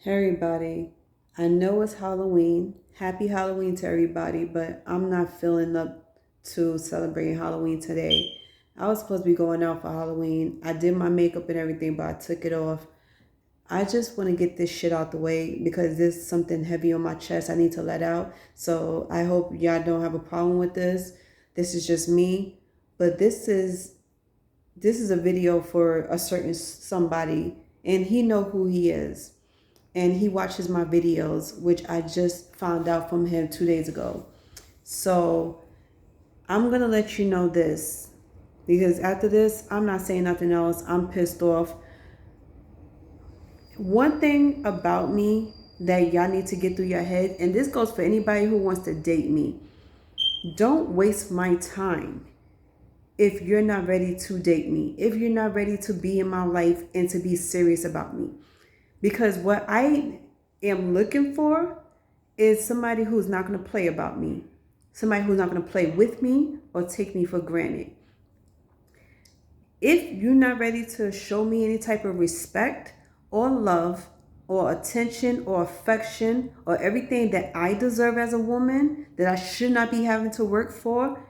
Hey everybody, I know it's Halloween. Happy Halloween to everybody, but I'm not feeling up to celebrating Halloween today. I was supposed to be going out for Halloween. I did my makeup and everything, but I took it off. I just want to get this shit out the way because there's something heavy on my chest I need to let out. So I hope y'all don't have a problem with this. This is just me, but this is a video for a certain somebody, and he know who he is, and he watches my videos, which I just found out from him 2 days ago. So I'm gonna let you know this, because after this, I'm not saying nothing else. I'm pissed off. One thing about me that y'all need to get through your head, and this goes for anybody who wants to date me: don't waste my time if you're not ready to date me, if you're not ready to be in my life and to be serious about me. Because what I am looking for is somebody who's not going to play about me, somebody who's not going to play with me or take me for granted. If you're not ready to show me any type of respect or love or attention or affection or everything that I deserve as a woman that I should not be having to work for,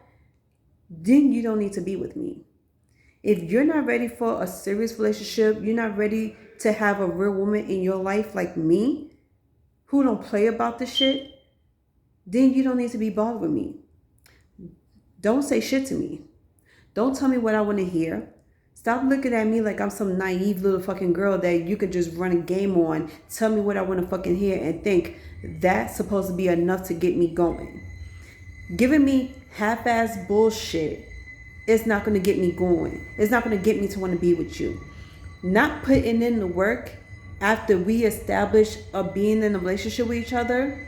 then you don't need to be with me. If you're not ready for a serious relationship, you're not ready to have a real woman in your life like me, who don't play about the shit, then you don't need to be bothered with me. Don't say shit to me. Don't tell me what I want to hear. Stop looking at me like I'm some naive little fucking girl that you could just run a game on, tell me what I want to fucking hear, and think that's supposed to be enough to get me going. Giving me half-ass bullshit is not going to get me going. It's not going to get me to want to be with you. Not putting in the work after we establish a being in a relationship with each other,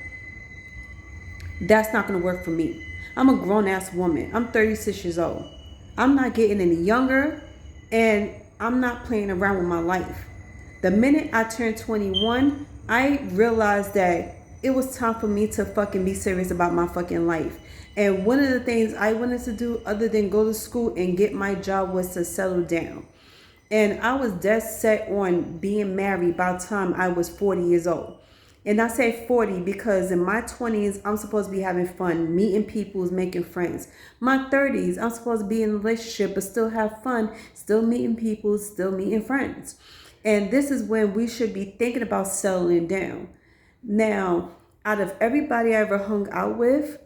that's not going to work for me. I'm a grown ass woman. I'm 36 years old. I'm not getting any younger, and I'm not playing around with my life. The minute I turned 21, I realized that it was time for me to fucking be serious about my fucking life. And one of the things I wanted to do other than go to school and get my job was to settle down. And I was dead set on being married by the time I was 40 years old. And I say 40 because in my 20s, I'm supposed to be having fun, meeting people, making friends. My 30s, I'm supposed to be in a relationship, but still have fun, still meeting people, still meeting friends. And this is when we should be thinking about settling down. Now, out of everybody I ever hung out with,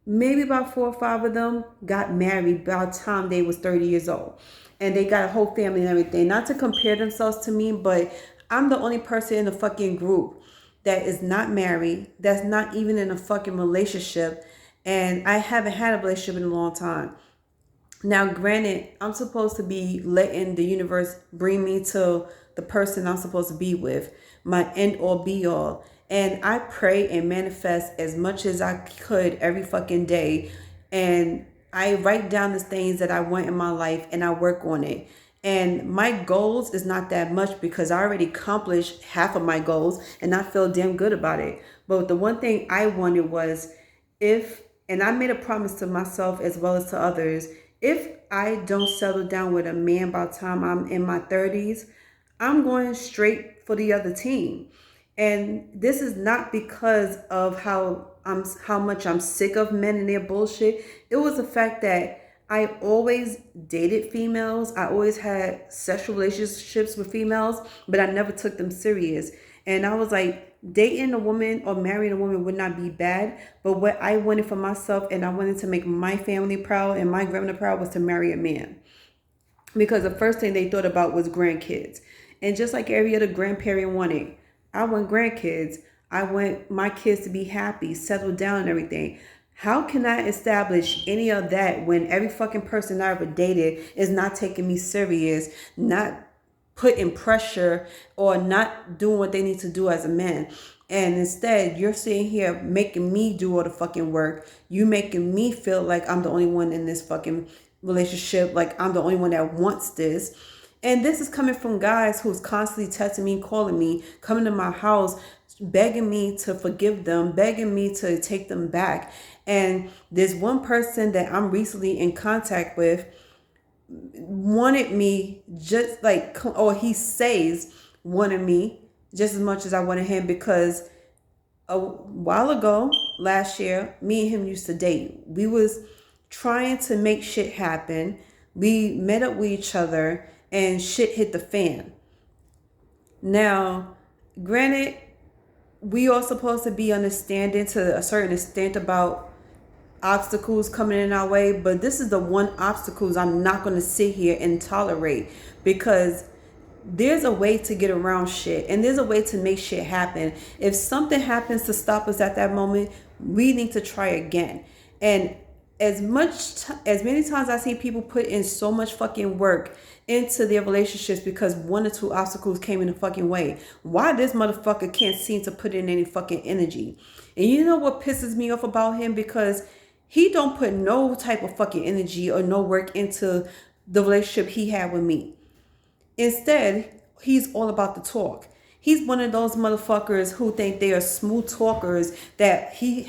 maybe about 4 or 5 of them got married by the time they was 30 years old, and they got a whole family and everything. Not to compare themselves to me, but I'm the only person in the fucking group that is not married, that's not even in a fucking relationship, and I haven't had a relationship in a long time. Now, granted, I'm supposed to be letting the universe bring me to the person I'm supposed to be with, my end all be all. And I pray and manifest as much as I could every fucking day. And I write down the things that I want in my life and I work on it. And my goals is not that much because I already accomplished half of my goals and I feel damn good about it. But the one thing I wanted was, if, and I made a promise to myself as well as to others, if I don't settle down with a man by the time I'm in my 30s, I'm going straight for the other team. And this is not because of how much I'm sick of men and their bullshit. It was the fact that I always dated females. I always had sexual relationships with females, but I never took them serious. And I was like, dating a woman or marrying a woman would not be bad. But what I wanted for myself, and I wanted to make my family proud and my grandmother proud, was to marry a man. Because the first thing they thought about was grandkids. And just like every other grandparent wanted, I want grandkids. I want my kids to be happy, settle down and everything. How can I establish any of that when every fucking person I ever dated is not taking me serious, not putting pressure, or not doing what they need to do as a man? And instead, you're sitting here making me do all the fucking work. You making me feel like I'm the only one in this fucking relationship, like I'm the only one that wants this. And this is coming from guys who's constantly texting me, calling me, coming to my house, begging me to forgive them, begging me to take them back. And there's one person that I'm recently in contact with wanted me, just like, or he says wanted me just as much as I wanted him, because a while ago, last year, me and him used to date. We was trying to make shit happen. We met up with each other and shit hit the fan. Now, granted, we are supposed to be understanding to a certain extent about obstacles coming in our way, but this is the one obstacles I'm not going to sit here and tolerate, because there's a way to get around shit and there's a way to make shit happen. If something happens to stop us at that moment, we need to try again. And as many times I see people put in so much fucking work into their relationships because one or two obstacles came in the fucking way, why this motherfucker can't seem to put in any fucking energy? And you know what pisses me off about him? Because he don't put no type of fucking energy or no work into the relationship he had with me. Instead, he's all about the talk. He's one of those motherfuckers who think they are smooth talkers, that he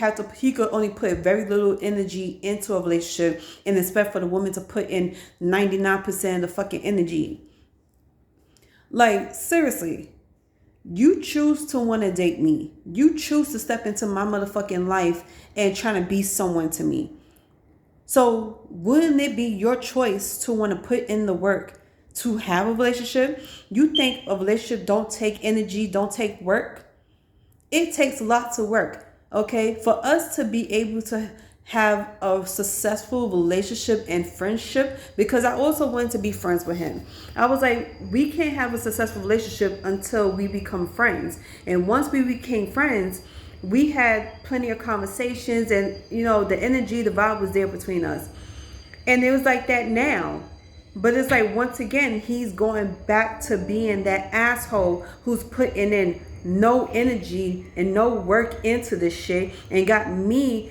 could only put very little energy into a relationship and expect for the woman to put in 99% of the fucking energy. Like, seriously, you choose to want to date me. You choose to step into my motherfucking life and trying to be someone to me. So wouldn't it be your choice to want to put in the work to have a relationship? You think a relationship don't take energy, don't take work? It takes lots of work, okay? For us to be able to have a successful relationship and friendship, because I also wanted to be friends with him. I was like, we can't have a successful relationship until we become friends. And once we became friends, we had plenty of conversations, and the energy, the vibe was there between us. And it was like that now. But it's like, once again, he's going back to being that asshole who's putting in no energy and no work into this shit, and got me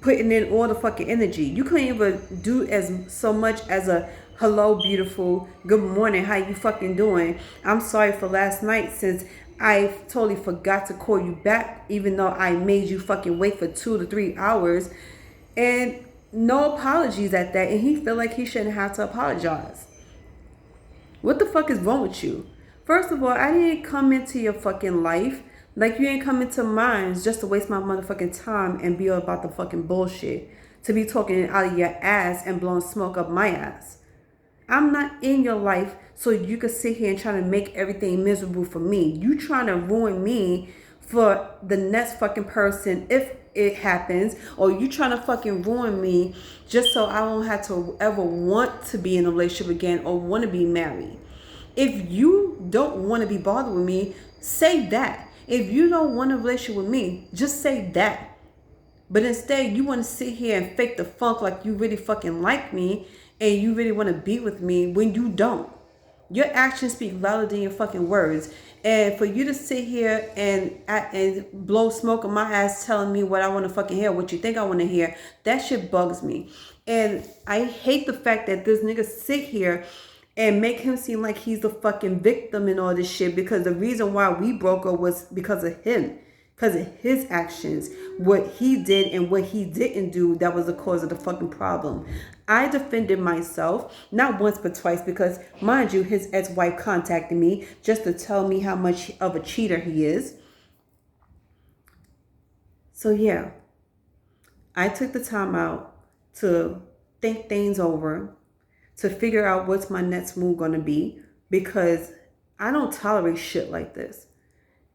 putting in all the fucking energy. You couldn't even do as so much as a hello, beautiful, good morning, how you fucking doing? I'm sorry for last night, since I totally forgot to call you back, even though I made you fucking wait for 2 to 3 hours. And no apologies at that. And he feel like he shouldn't have to apologize. What the fuck is wrong with you? First of all, I didn't come into your fucking life like you ain't come into mine just to waste my motherfucking time and be all about the fucking bullshit. To be talking out of your ass and blowing smoke up my ass. I'm not in your life so you can sit here and try to make everything miserable for me. You trying to ruin me for the next fucking person if it happens, or you trying to fucking ruin me just so I don't have to ever want to be in a relationship again or want to be married. If you don't want to be bothered with me, say that. If you don't want a relationship with me, just say that. But instead, you want to sit here and fake the funk like you really fucking like me and you really want to be with me when you don't. Your actions speak louder than your fucking words. And for you to sit here and blow smoke on my ass telling me what I want to fucking hear, what you think I want to hear, that shit bugs me. And I hate the fact that this nigga sit here and make him seem like he's the fucking victim in all this shit, because the reason why we broke up was because of him. Because of his actions, what he did and what he didn't do, that was the cause of the fucking problem. I defended myself, not once but twice, because, mind you, his ex-wife contacted me just to tell me how much of a cheater he is. So yeah, I took the time out to think things over, to figure out what's my next move going to be, because I don't tolerate shit like this.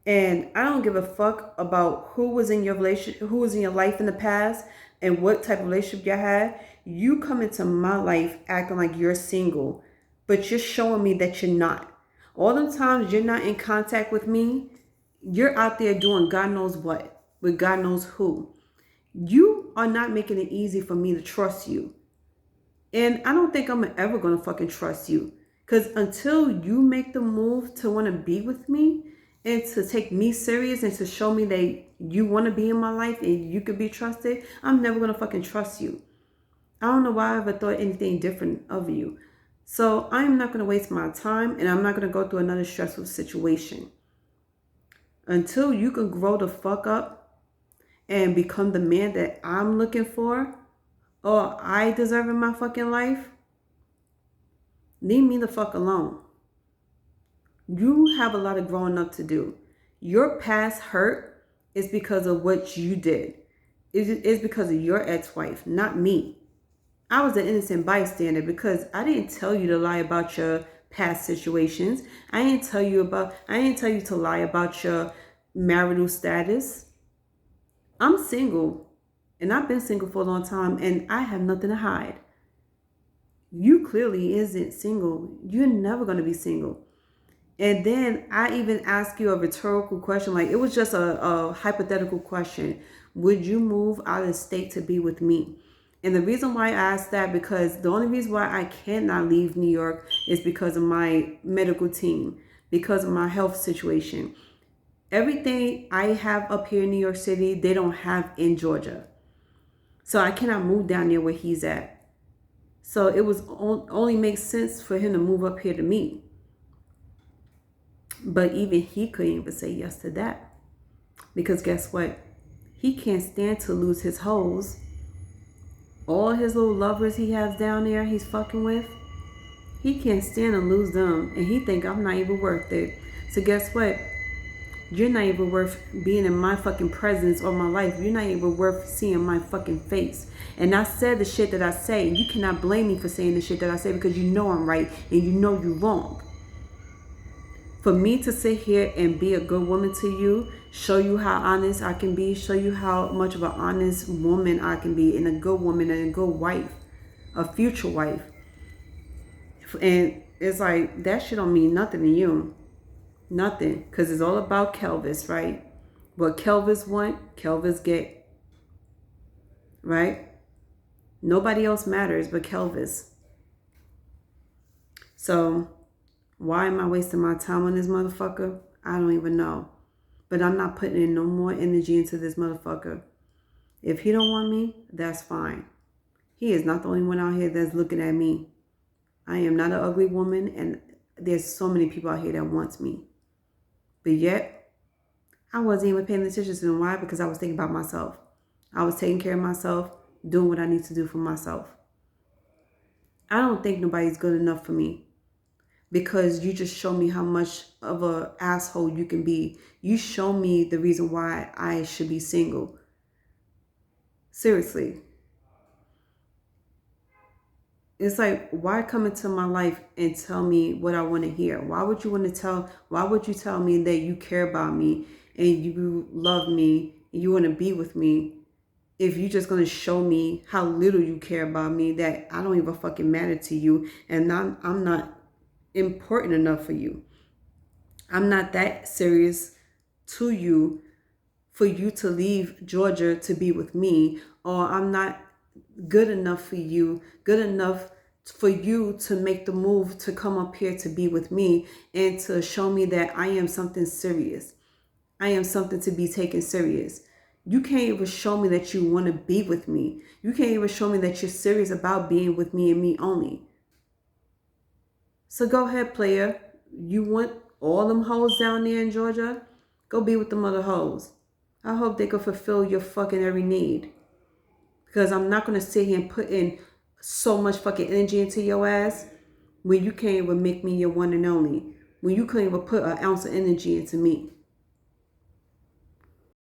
And I don't give a fuck about who was in your relationship, who was in your life in the past, and what type of relationship you had. You come into my life acting like you're single, but you're showing me that you're not. All the times you're not in contact with me, you're out there doing God knows what, with God knows who. You are not making it easy for me to trust you. And I don't think I'm ever going to fucking trust you. Because until you make the move to want to be with me, and to take me serious and to show me that you want to be in my life and you could be trusted, I'm never going to fucking trust you. I don't know why I ever thought anything different of you. So I'm not going to waste my time, and I'm not going to go through another stressful situation. Until you can grow the fuck up and become the man that I'm looking for or I deserve in my fucking life, leave me the fuck alone. You have a lot of growing up to do. Your past hurt is because of what you did. It's because of your ex-wife, not me. I was an innocent bystander because I didn't tell you to lie about your past situations. I didn't tell you to lie about your marital status. I'm single and I've been single for a long time and I have nothing to hide. You clearly isn't single. You're never going to be single. And then I even ask you a rhetorical question. Like, it was just a hypothetical question. Would you move out of state to be with me? And the reason why I asked that, because the only reason why I cannot leave New York is because of my medical team, because of my health situation. Everything I have up here in New York City, they don't have in Georgia. So I cannot move down there where he's at. So it was only makes sense for him to move up here to me. But even he couldn't even say yes to that. Because guess what? He can't stand to lose his hoes. All his little lovers he has down there he's fucking with, he can't stand to lose them. And he think I'm not even worth it. So guess what? You're not even worth being in my fucking presence or my life. You're not even worth seeing my fucking face. And I said the shit that I say. And you cannot blame me for saying the shit that I say because you know I'm right and you know you're wrong. For me to sit here and be a good woman to you, show you how honest I can be, show you how much of an honest woman I can be, and a good woman and a good wife, a future wife. And it's like, that shit don't mean nothing to you. Nothing. Because it's all about Kelvis, right? What Kelvis want, Kelvis get. Right? Nobody else matters but Kelvis. So why am I wasting my time on this motherfucker? I don't even know. But I'm not putting in no more energy into this motherfucker. If he don't want me, that's fine. He is not the only one out here that's looking at me. I am not an ugly woman, and there's so many people out here that wants me. But yet, I wasn't even paying attention to them. Why? Because I was thinking about myself. I was taking care of myself, doing what I need to do for myself. I don't think nobody's good enough for me. Because you just show me how much of an asshole you can be. You show me the reason why I should be single. Seriously. It's like, why come into my life and tell me what I want to hear? Why would you tell me that you care about me and you love me and you want to be with me if you're just going to show me how little you care about me, that I don't even fucking matter to you and I'm not important enough for you. I'm not that serious to you for you to leave Georgia to be with me, or I'm not good enough for you to make the move to come up here to be with me and to show me that I am something serious. I am something to be taken serious. You can't even show me that you want to be with me. You can't even show me that you're serious about being with me and me only. So go ahead, player. You want all them hoes down there in Georgia? Go be with them other hoes. I hope they can fulfill your fucking every need. Because I'm not going to sit here and put in so much fucking energy into your ass when you can't even make me your one and only. When you can't even put an ounce of energy into me.